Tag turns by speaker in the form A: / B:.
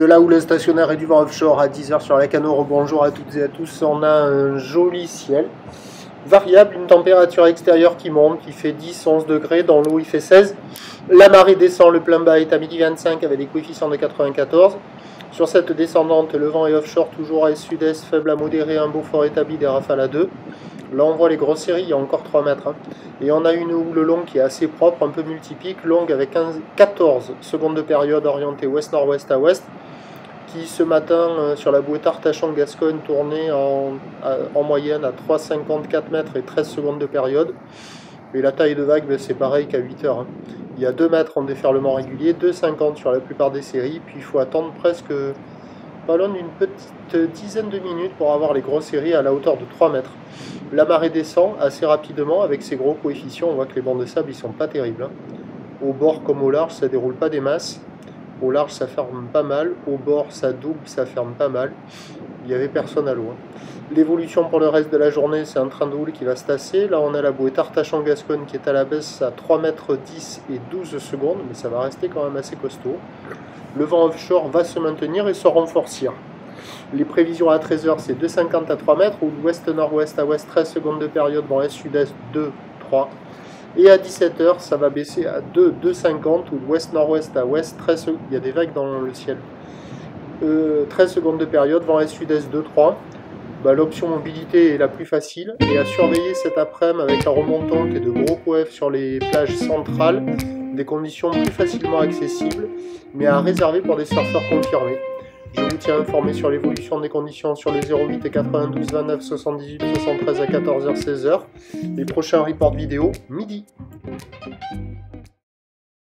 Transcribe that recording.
A: De la houle stationnaire et du vent offshore à 10 h sur la Canore. Bonjour à toutes et à tous. On a un joli ciel variable, une température extérieure qui monte, qui fait 10-11 degrés, dans l'eau il fait 16. La marée descend, le plein bas est à midi 25 avec des coefficients de 94. Sur cette descendante, le vent est offshore toujours à sud-est, faible à modéré, un beau fort établi, des rafales à 2. Là on voit les grosses séries, il y a encore 3 mètres. Et on a une houle longue qui est assez propre, un peu multipique, longue avec 14 secondes de période orientée ouest-nord-ouest à ouest, qui ce matin sur la bouée Artachon-Gascogne tournait en moyenne à 3,54 mètres et 13 secondes de période. Et la taille de vague, c'est pareil qu'à 8 heures. Il y a 2 mètres en déferlement régulier, 2,50 sur la plupart des séries, puis il faut attendre presque pas loin d'une petite dizaine de minutes pour avoir les grosses séries à la hauteur de 3 mètres. La marée descend assez rapidement avec ces gros coefficients, on voit que les bancs de sable ils sont pas terribles. Au bord comme au large, ça déroule pas des masses. Au large, ça ferme pas mal. Au bord, ça double, ça ferme pas mal. Il n'y avait personne à l'eau. L'évolution pour le reste de la journée, c'est un train de houle qui va se tasser. Là, on a la bouée Artachon-Gascogne qui est à la baisse à 3 mètres 10 et 12 secondes, mais ça va rester quand même assez costaud. Le vent offshore va se maintenir et se renforcer. Les prévisions à 13 h, c'est 2,50 à 3 mètres, ou ouest-nord-ouest à ouest, 13 secondes de période, vent est-sud-est, 2, 3. Et à 17 h, ça va baisser à 2, 2,50 ou de ouest-nord-ouest à ouest, 13 secondes. Il y a des vagues dans le ciel. 13 secondes de période, vent est-sud-est 2, 3. L'option mobilité est la plus facile. Et à surveiller cet après-midi avec un remontant et de gros coefs sur les plages centrales, des conditions plus facilement accessibles, mais à réserver pour des surfeurs confirmés. Je vous tiens informé sur l'évolution des conditions sur les 08 et 92 29 78 73 à 14 h 16 h. Les prochains reports vidéo, midi.